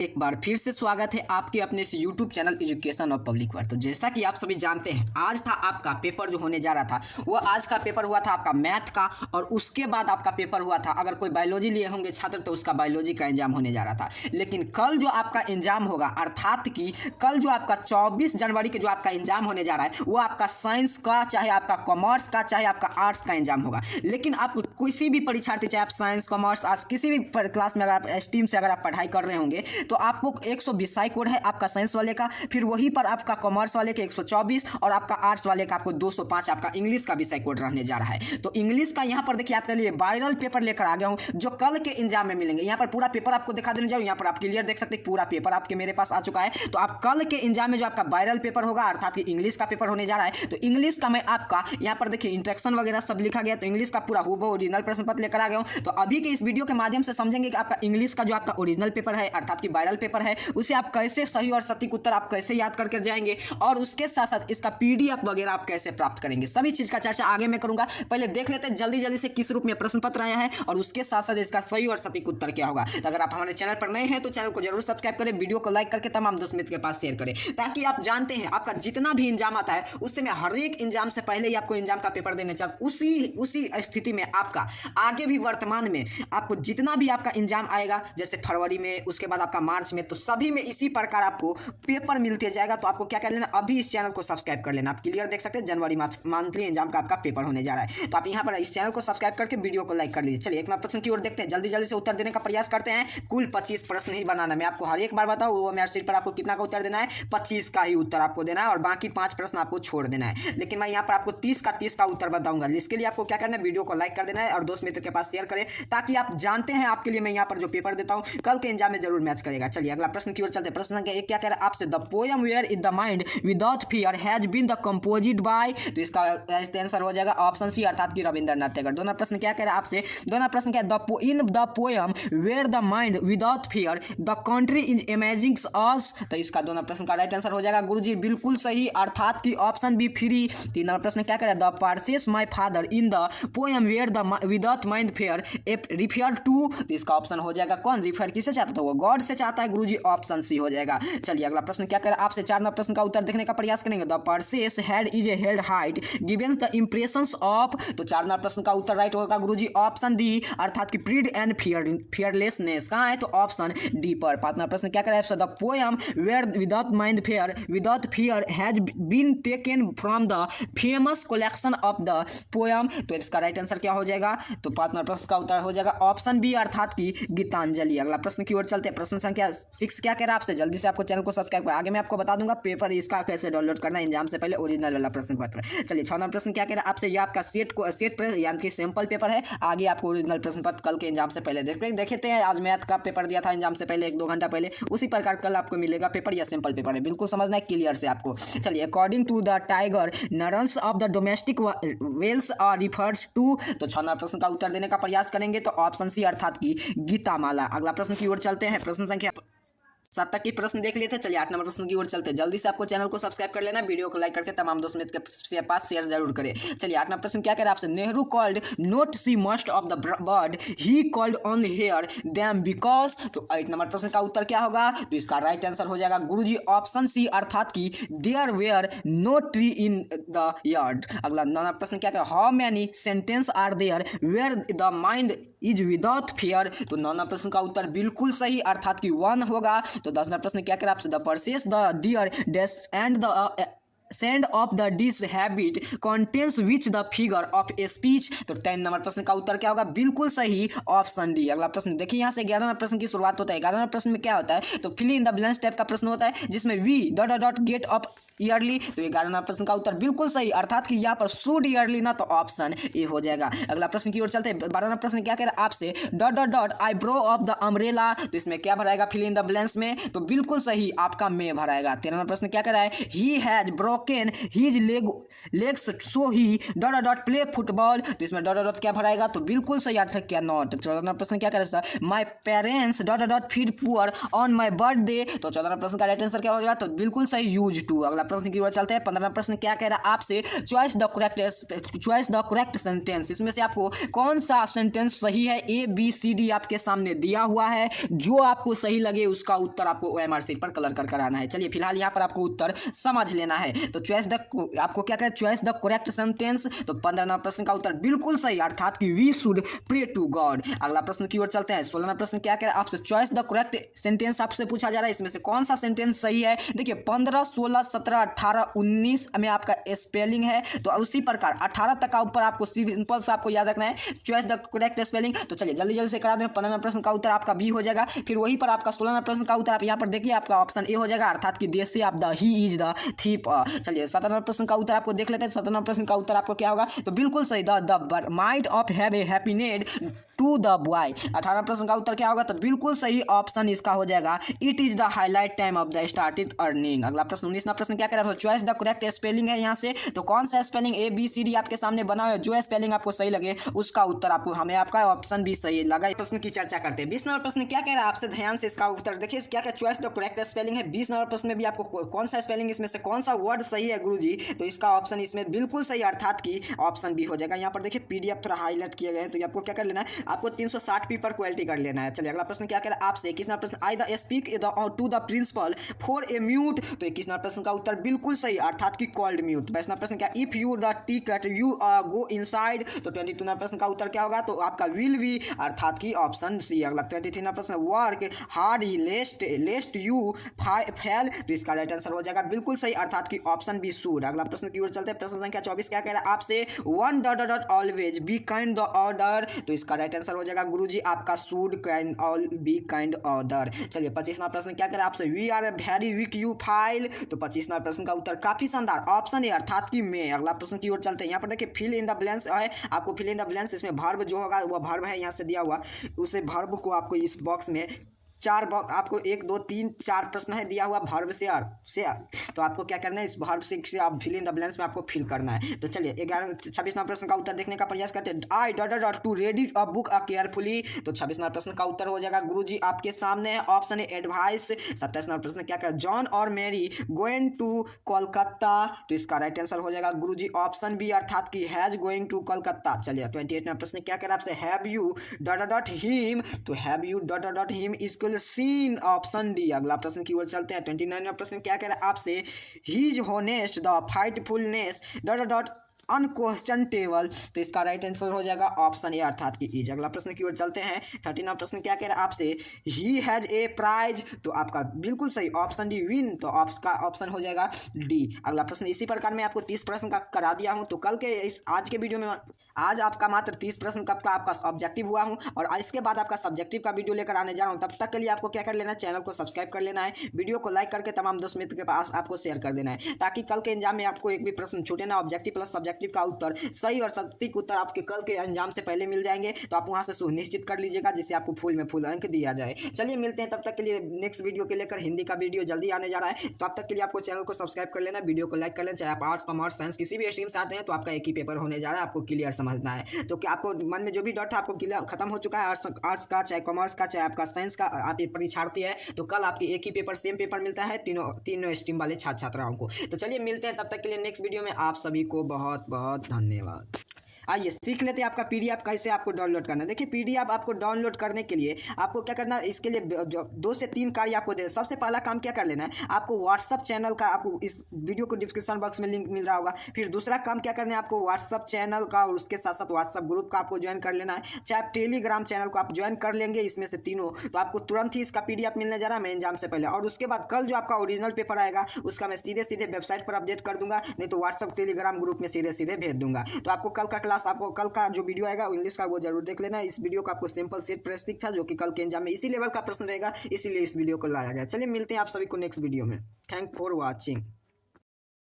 एक बार फिर से स्वागत है आपके अपने इस YouTube चैनल एजुकेशन और पब्लिक वर्क। तो जैसा कि आप सभी जानते हैं, आज था आपका पेपर जो होने जा रहा था, वो आज का पेपर हुआ था आपका मैथ का, और उसके बाद आपका पेपर हुआ था, अगर कोई बायोलॉजी लिए होंगे छात्र तो उसका बायोलॉजी का एग्जाम होने जा रहा था। लेकिन कल जो आपका एग्जाम होगा, अर्थात कि कल जो आपका 24 जनवरी के जो आपका एग्जाम होने जा रहा है, वो आपका साइंस का, चाहे आपका कॉमर्स का, चाहे आपका आर्ट्स का एग्जाम होगा। लेकिन आप किसी भी परीक्षार्थी, चाहे आप साइंस, कॉमर्स, आर्ट्स, किसी भी क्लास में अगर आप स्ट्रीम से अगर आप पढ़ाई कर रहे होंगे तो आपको 120 कोड है आपका साइंस वाले का, फिर वहीं पर आपका कॉमर्स वाले के 124 और आपका आर्ट्स वाले का आपको 205 आपका इंग्लिश का विषय कोड रहने जा रहा है। तो इंग्लिश का यहाँ पर देखिए आपके लिए वायरल पेपर लेकर आ गया हूँ जो कल के एग्जाम में मिलेंगे। यहाँ पर पूरा पेपर आपको दिखा देने जा रहा हूँ, यहाँ पर आप क्लियर देख सकते हैं, पूरा पेपर आपके मेरे पास आ चुका है। तो आप कल के एग्जाम में जो आपका वायरल पेपर होगा, अर्थात कि इंग्लिश का पेपर होने जा रहा है, तो इंग्लिश का मैं आपका यहाँ पर देखिए इंस्ट्रक्शन वगैरह सब लिखा गया, तो इंग्लिश का पूरा हूबहू ओरिजिनल प्रश्न पत्र लेकर आ गया हूँ। तो अभी के इस वीडियो के माध्यम से समझेंगे कि आपका इंग्लिश का जो आपका ओरिजिनल पेपर है, अर्थात कि वायरल पेपर है, उसे आप कैसे सही और सटीक उत्तर आप कैसे याद करके जाएंगे, और उसके साथ साथ इसका पीडीएफ वगैरह आप कैसे प्राप्त करेंगे, सभी चीज का चर्चा आगे मैं करूंगा। पहले देख लेते हैं जल्दी जल्दी से किस रूप में प्रश्न पत्र आया है, और उसके साथ साथ इसका सही और सटीक उत्तर क्या होगा। तो अगर आप हमारे चैनल पर नए हैं तो चैनल को जरूर सब्सक्राइब करें, वीडियो को लाइक करके तमाम दोस्त मित्र के पास शेयर करें, ताकि आप जानते हैं आपका जितना भी एग्जाम आता है उससे मैं हर एक एग्जाम से पहले ही आपको एग्जाम का पेपर देने चाहिए। उसी स्थिति में आपका आगे भी वर्तमान में आपको जितना भी आपका एग्जाम आएगा, जैसे फरवरी में, उसके बाद आपका मार्च में, तो सभी में इसी प्रकार आपको पेपर मिलते जाएगा। तो आपको क्या कर लेना, अभी इस चैनल को सब्सक्राइब कर लेना। आप क्लियर देख सकते हैं जनवरी मंथली एग्जाम का आपका पेपर होने जा रहा है, तो आप यहाँ पर इस चैनल को सब्सक्राइब करके वीडियो को लाइक कर लीजिए। चलिए एक नंबर प्रश्न की ओर देखते हैं, जल्दी जल्दी से उत्तर देने का प्रयास करते हैं। कुल 25 प्रश्न ही बनाना, मैं आपको हर एक बार बताऊँ, वो मेरे सीट पर आपको कितना का उत्तर देना है, 25 का ही उत्तर आपको देना है, और बाकी 5 प्रश्न आपको छोड़ देना है। लेकिन मैं यहाँ पर आपको 30 का उत्तर बताऊंगा। इसके लिए आपको क्या करना है, वीडियो को लाइक कर देना है और दोस्त मित्र के पास शेयर करें, ताकि आप जानते हैं आपके लिए मैं यहाँ पर जो पेपर देता हूँ कल के एग्जाम में जरूर मैच करेगा। चलिए अगला प्रश्न की ओर चलते हैं। प्रश्न संख्या 1 क्या कह रहा है आपसे, the poem where in the mind without fear has been the composite by, तो इसका आंसर हो जाएगा ऑप्शन सी, अर्थात कि रविंद्रनाथ टैगोर। दोनों प्रश्न क्या कह रहा है आपसे, दोनों प्रश्न क्या है, in the poem where the mind without fear the country is imaging us, तो इसका दोनों प्रश्न का राइट आंसर हो जाएगा गुरुजी बिल्कुल सही, अर्थात कि ऑप्शन बी फ्री। तीन नंबर प्रश्न क्या कह रहा है, the phrase my father in the poem where the without mind fear refer to, तो इसका ऑप्शन हो जाएगा कौन, रिफर किससे चाहता था, वो गॉड से चाहता है गुरुजी, ऑप्शन सी हो जाएगा। चलिए अगला प्रश्न क्या कर आपसे 4 नंबर प्रश्न का उत्तर देखने का प्रयास करेंगे। The Perseus head is a head height Givens the impressions of, तो 4 नंबर प्रश्न का उत्तर राइट होगा गुरुजी ऑप्शन डी, अर्थात कि प्रीड एंड फियरलेसनेस, कहां है, तो ऑप्शन डी पर। 5 नंबर प्रश्न क्या कर रहा है, the poem where without mind fear without fear has been taken from the famous collection of the poem, तो इसका राइट आंसर क्या हो जाएगा, तो 5 नंबर प्रश्न का उत्तर हो जाएगा ऑप्शन बी, अर्थात कि गीतांजलि। अगला प्रश्न की ओर चलते हैं। प्रश्न संख्या 6 क्या कह रहा है आपसे, जल्दी से आपको चैनल को सब्सक्राइब कर, आगे मैं आपको बता दूंगा पेपर इसका कैसे डाउनलोड करना है एग्जाम से पहले, ओरिजिनल वाला प्रश्न पत्र। चलिए 6 नंबर प्रश्न क्या कह रहा है आपसे, ये आपका सेट यानी कि सैंपल पेपर है, आगे आपको ओरिजिनल प्रश्न पत्र कल के एग्जाम से पहले देखते हैं। आज मैथ का पेपर दिया था एग्जाम से पहले 1-2 घंटा पहले, उसी प्रकार कल आपको मिलेगा पेपर या सैंपल पेपर है, बिल्कुल समझना है क्लियर से आपको। चलिए according to the tiger norms of the domestic wells are refers to, तो 6 नंबर प्रश्न का उत्तर देने का प्रयास करेंगे, तो ऑप्शन सी, अर्थात की गीता माला। अगला प्रश्न की ओर चलते हैं। प्रश्न संख्या 7 तक की प्रश्न देख लेते हैं। चलिए 8 नंबर प्रश्न की ओर चलते हैं। जल्दी से आपको चैनल को सब्सक्राइब कर लेना, वीडियो को लाइक करके तमाम दोस्त मित्र के पास शेयर जरूर करें। चलिए 8 नंबर प्रश्न क्या कह रहा है आपसे, Nehru called not see must of the bird he called only hear them because, तो 8 नंबर प्रश्न का उत्तर क्या होगा, तो इसका राइट आंसर हो जाएगा गुरुजी ऑप्शन सी, अर्थात की there were no tree in the yard. अगला 9 नंबर प्रश्न क्या कह रहा है, how many sentence are there where the mind is without fear, तो 9 नंबर प्रश्न का उत्तर बिल्कुल सही, अर्थात की 1 होगा। तो 10 नंबर प्रश्न क्या कह रहा है आपसे, the phrase the dear dash and the sand of the this habit contains which the figure of a speech, तो 10 नंबर प्रश्न का उत्तर क्या होगा, बिल्कुल सही, ऑप्शन डी। अगला प्रश्न देखिए, यहाँ से 11 नंबर प्रश्न की शुरुआत होता है। 11 नंबर प्रश्न में क्या होता है, तो fill in the blanks type का प्रश्न होता है, जिसमें we dot get up early, तो 11 नंबर प्रश्न का उत्तर बिल्कुल सही, अर्थात कि यहाँ पर शुड ईयरली ना, तो ऑप्शन ए हो जाएगा। अगला प्रश्न की ओर चलते हैं। 12 नंबर प्रश्न क्या कह रहा है आपसे, dot I bro of the umbrella, तो इसमें क्या भराएगा, फिल इन द ब्लैंक्स में, तो बिल्कुल सही आपका में भराएगा। 13 नंबर प्रश्न क्या कह रहा है, he has broke broken his legs so he dot dot play football. तो इसमें डॉट डॉट क्या भराएगा, तो बिल्कुल सही अर्थ है क्या नॉट। 14वां प्रश्न क्या करेगा, my parents dot dot feed poor on my birthday. तो 14वां प्रश्न का राइट आंसर क्या होगा, तो बिल्कुल सही यूज टू। अगला प्रश्न की ओर चलते हैं। 15वां प्रश्न क्या कह रहा है आपसे, चॉइस द करेक्ट सेंटेंस। इसमें से आपको कौन सा सेंटेंस सही है, ए बी सी डी आपके सामने दिया हुआ है, जो आपको सही लगे उसका उत्तर आपको ओएमआर शीट पर कलर कर आना है। चलिए फिलहाल यहाँ पर आपको उत्तर समझ लेना है। तो आपको क्या कहें, चॉइस द करेक्ट सेंटेंस। तो 15वां प्रश्न का उत्तर बिल्कुल सही, अर्थात कि we should pray to God. अगला प्रश्न की ओर चलते हैं। 16वां प्रश्न क्या कह रहा है आपसे, चॉइस द करेक्ट सेंटेंस आपसे पूछा जा रहा है, इसमें से कौन सा सेंटेंस सही है। देखिए 15, 16, 17, 18, 19 में आपका स्पेलिंग है, तो उसी प्रकार 18 तक का ऊपर आपको सिंपल से आपको याद रखना है, चॉइस द करेक्ट स्पेलिंग। तो चलिए जल्दी जल्दी से करा दें। 15वां प्रश्न का उत्तर आपका बी हो जाएगा। फिर वही पर आपका 16वां प्रश्न का उत्तर आप यहाँ पर देखिए, आपका ऑप्शन ए हो जाएगा, अर्थात कि देसी आप the he is the thief. चलिए 17वां प्रश्न का उत्तर आपको देख लेते हैं। 17वां प्रश्न का उत्तर आपको क्या होगा, तो बिल्कुल सही, the might of have a happiness to the boy. 18वां प्रश्न का उत्तर क्या होगा, तो बिल्कुल सही ऑप्शन इसका हो जाएगा, it is the highlight time of the started earning. अगला प्रश्न 19वां प्रश्न क्या कह रहा है, चॉइस द करेक्ट स्पेलिंग है यहाँ से। तो कौन सा spelling A B C D आपके सामने बना हुआ है, जो स्पेलिंग आपको सही लगे उसका उत्तर आपको, हमें आपका ऑप्शन भी सही लगा। प्रश्न की चर्चा करते हैं। 20 नंबर प्रश्न क्या कह रहा है आपसे, ध्यान से इसका उत्तर देखिए, क्या क्या चॉइस द करेक्ट स्पेलिंग है। 20 नंबर प्रश्न में भी आपको कौन सा स्पेलिंग, इसमें से कौन सा वर्ड सही है गुरुजी, तो इसका ऑप्शन इसमें बिल्कुल सही, अर्थात की ऑप्शन भी हो जाएगा। यहाँ पर देखिए पीडीएफ थोड़ा हाईलाइट किया गया है, तो आपको क्या कर लेना है, आपको 360 पेपर क्वालिटी कर लेना है। चलिए अगला प्रश्न क्या कह रहा है आपसे, 21वां प्रश्न, I the speak to the principal for a mute. तो 21वां प्रश्न का उत्तर बिल्कुल सही, अर्थात की कॉल्ड म्यूट। 22वां प्रश्न क्या, if you the ticket you go inside. तो 22वां प्रश्न का उत्तर क्या होगा, तो आपका विल बी, अर्थात की ऑप्शन सी। अगला 23वां प्रश्न, वर्क हार्ड लेस्ट यू फेल। तो इसका राइट आंसर हो जाएगा बिल्कुल सही, अर्थात की ऑप्शन बी शुड। अगला प्रश्न की ओर चलते हैं। प्रश्न संख्या 24 क्या कह रहा है आपसे, one dot dot always be kind the order. तो इसका राइट आंसर हो जाएगा गुरुजी आपका should kind all be kind order. चलिए 25वां प्रश्न क्या कह रहा है आपसे, we are very weak you file. तो 25वां प्रश्न का उत्तर काफी शानदार, ऑप्शन ए, अर्थात की में। अगला प्रश्न की ओर चलते हैं। यहाँ पर देखिए फिल इन द ब्लैंक्स है, आपको फिल इन द ब्लैंक्स, इसमें वर्ब जो होगा वो वर्ब है यहाँ से दिया हुआ, उसे वर्ब को आपको इस बॉक्स में चार आपको 1 2 3 4 प्रश्न है दिया हुआ वर्ब से। तो आपको क्या करना है, इस वर्ब से आप फिल इन द ब्लैंक्स में आपको फिल करना है। तो चलिए 26वां प्रश्न का उत्तर देखने का प्रयास करते हैं। I dot dot to read a book carefully. तो 26वां प्रश्न का उत्तर हो जाएगा गुरुजी आपके सामने है, ऑप्शन ए एडवाइस। 27वां प्रश्न क्या कर, जॉन और मैरी गोइंग टू कोलकाता। तो इसका राइट आंसर हो जाएगा गुरुजी ऑप्शन बी, अर्थात की हैज गोइंग टू कोलकाता। चलिए 28वां प्रश्न क्या कर आपसे, have you dot dot him. तो have you dot dot him is seen, option D. अगला प्रश्न की ओर चलते हैं। 29वां प्रश्न क्या कह रहा है आपसे, he is honest the faithfulness dot dot unquestionable. तो इसका राइट आंसर हो जाएगा ऑप्शन ए, अर्थात की इज। अगला प्रश्न की ओर चलते हैं। 30वां प्रश्न क्या कह रहा है आपसे, ही हैज ए प्राइज। तो आपका बिल्कुल सही ऑप्शन डी विन। तो आपका ऑप्शन हो जाएगा डी। अगला प्रश्न इसी प्रकार मैं आपको 30 प्रश्न का करा दिया हूं। तो कल के इस आज के वीडियो में आज आपका मात्र 30 प्रश्न का आपका ऑब्जेक्टिव हुआ हूं, और इसके बाद आपका सब्जेक्टिव का वीडियो लेकर आने जा रहा हूं। तब तक के लिए आपको क्या कर लेना है, चैनल को सब्सक्राइब कर लेना है, वीडियो को लाइक करके तमाम दोस्त मित्र के पास आपको शेयर कर देना है, ताकि कल के एग्जाम में आपको एक भी प्रश्न छूटे ना। ऑब्जेक्टिव प्लस सब्जेक्टिव का उत्तर सही और सटीक उत्तर आपके कल के एग्जाम से पहले मिल जाएंगे। तो आप वहां से सुनिश्चित कर लीजिएगा, जिससे आपको फुल में फुल अंक दिया जाए। चलिए मिलते हैं तब तक के लिए नेक्स्ट वीडियो के लेकर। हिंदी का वीडियो जल्दी आने जा रहा है, तब तक के लिए आपको चैनल को सब्सक्राइब कर लेना, वीडियो को लाइक कर लेना। चाहे आप आर्ट्स कॉमर्स साइंस किसी भी स्ट्रीम से आते हैं, तो आपका एक ही पेपर होने जा रहा है, आपको क्लियर समझना है। तो क्या आपको मन में जो भी डर था आपको क्लियर खत्म हो चुका है, आर्ट्स का चाहे कॉमर्स का चाहे आपका साइंस का, आप ये परीक्षार्थी है तो कल आपकी एक ही पेपर सेम पेपर मिलता है तीनों स्ट्रीम वाले छात्र छात्राओं को। तो चलिए मिलते हैं तब तक के लिए नेक्स्ट वीडियो में। आप सभी को बहुत बहुत धन्यवाद। आइए सीख लेते हैं आपका पीडीएफ कैसे आपको डाउनलोड करना है। देखिए पीडीएफ आपको डाउनलोड करने के लिए आपको क्या करना है, इसके लिए 2 से 3 कार्य आपको दे। सबसे पहला काम क्या कर लेना है, आपको व्हाट्सअप चैनल का, आपको इस वीडियो को डिस्क्रिप्शन बॉक्स में लिंक मिल रहा होगा। फिर दूसरा काम क्या करना है, आपको व्हाट्सअप चैनल का और उसके साथ साथ व्हाट्सअप ग्रुप का आपको ज्वाइन कर लेना है। चाहे आप टेलीग्राम चैनल को आप ज्वाइन कर लेंगे, इसमें से तीनों, तो आपको तुरंत ही इसका पीडीएफ मिलने जा रहा है मेन एग्जाम से पहले। और उसके बाद कल जो आपका ओरिजिनल पेपर आएगा उसका मैं सीधे वेबसाइट पर अपडेट कर दूंगा, नहीं तो व्हाट्सअप टेलीग्राम ग्रुप में सीधे भेज दूंगा। तो आपको कल का क्लास, आपको कल का जो वीडियो आएगा इंग्लिश का वो जरूर देख लेना। इस वीडियो का आपको सिंपल सेट प्रश्न था, जो कि कल के एग्जाम में इसी लेवल का प्रश्न रहेगा, इसीलिए इस वीडियो को लाया गया। चलिए मिलते हैं आप सभी को नेक्स्ट वीडियो में। Thank for watching.